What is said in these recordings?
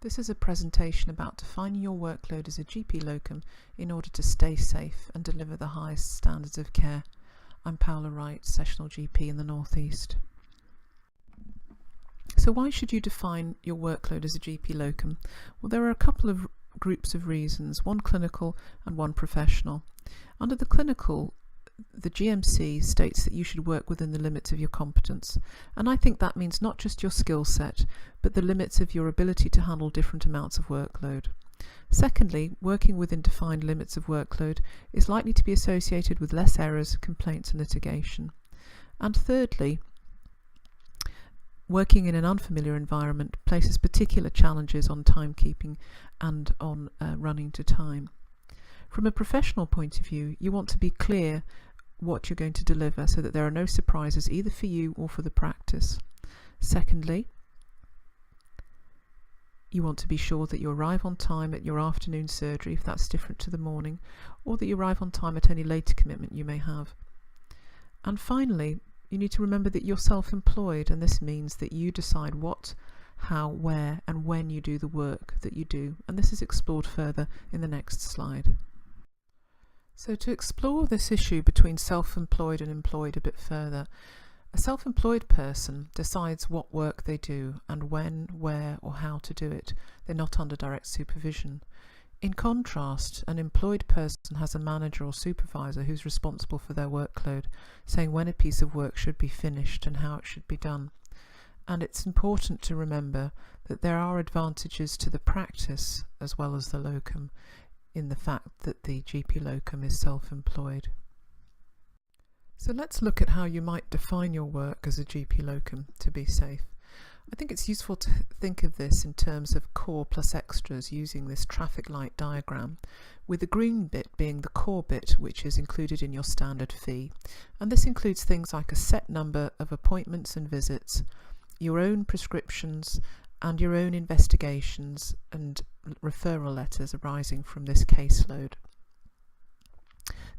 This is a presentation about defining your workload as a GP locum in order to stay safe and deliver the highest standards of care. I'm Paula Wright, Sessional GP in the North East. So why should you define your workload as a GP locum? Well, there are a couple of groups of reasons, one clinical and one professional. Under the clinical, the GMC states that you should work within the limits of your competence, and I think that means not just your skill set, but the limits of your ability to handle different amounts of workload. Secondly, working within defined limits of workload is likely to be associated with less errors, complaints and litigation. And thirdly, working in an unfamiliar environment places particular challenges on timekeeping and on running to time. From a professional point of view, you want to be clear what you're going to deliver so that there are no surprises either for you or for the practice. Secondly, you want to be sure that you arrive on time at your afternoon surgery if that's different to the morning, or that you arrive on time at any later commitment you may have. And finally, you need to remember that you're self-employed, and this means that you decide what, how, where and when you do the work that you do, and this is explored further in the next slide. So to explore this issue between self-employed and employed a bit further, a self-employed person decides what work they do and when, where or how to do it. They're not under direct supervision. In contrast, an employed person has a manager or supervisor who's responsible for their workload, saying when a piece of work should be finished and how it should be done. And it's important to remember that there are advantages to the practice as well as the locum, in the fact that the GP locum is self-employed. So let's look at how you might define your work as a GP locum to be safe. I think it's useful to think of this in terms of core plus extras using this traffic light diagram, with the green bit being the core bit which is included in your standard fee. And this includes things like a set number of appointments and visits, your own prescriptions and your own investigations and referral letters arising from this caseload.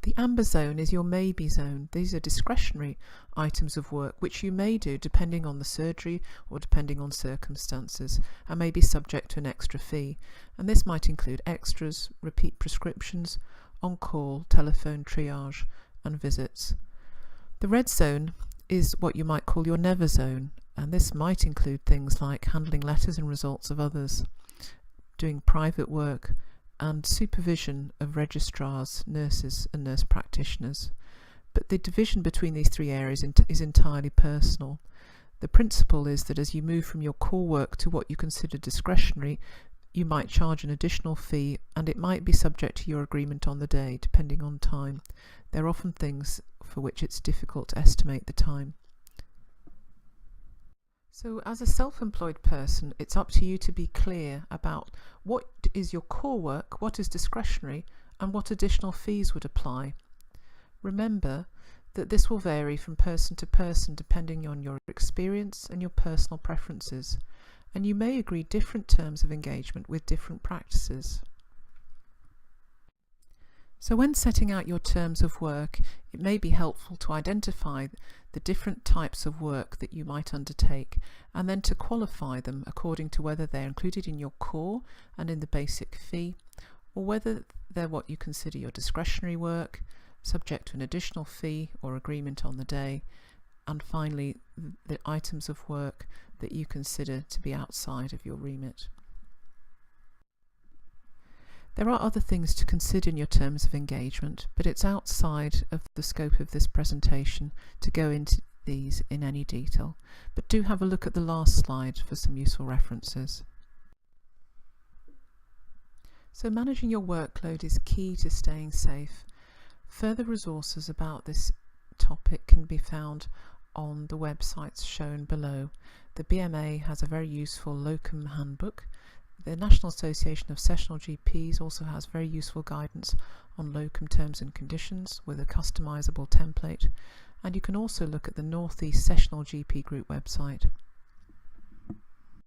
The amber zone is your maybe zone. These are discretionary items of work which you may do depending on the surgery or depending on circumstances, and may be subject to an extra fee. And this might include extras, repeat prescriptions, on-call, telephone triage and visits. The red zone is what you might call your never zone, and this might include things like handling letters and results of others, doing private work and supervision of registrars, nurses and nurse practitioners. But the division between these three areas is entirely personal. The principle is that as you move from your core work to what you consider discretionary, you might charge an additional fee, and it might be subject to your agreement on the day, depending on time. There are often things for which it's difficult to estimate the time. So as a self-employed person, it's up to you to be clear about what is your core work, what is discretionary, and what additional fees would apply. Remember that this will vary from person to person depending on your experience and your personal preferences, and you may agree different terms of engagement with different practices. So when setting out your terms of work, it may be helpful to identify the different types of work that you might undertake, and then to qualify them according to whether they're included in your core and in the basic fee, or whether they're what you consider your discretionary work, subject to an additional fee or agreement on the day, and finally the items of work that you consider to be outside of your remit. There are other things to consider in your terms of engagement, but it's outside of the scope of this presentation to go into these in any detail. But do have a look at the last slide for some useful references. So managing your workload is key to staying safe. Further resources about this topic can be found on the websites shown below. The BMA has a very useful locum handbook. The National Association of Sessional GPs also has very useful guidance on locum terms and conditions with a customizable template, and you can also look at the North East Sessional GP Group website.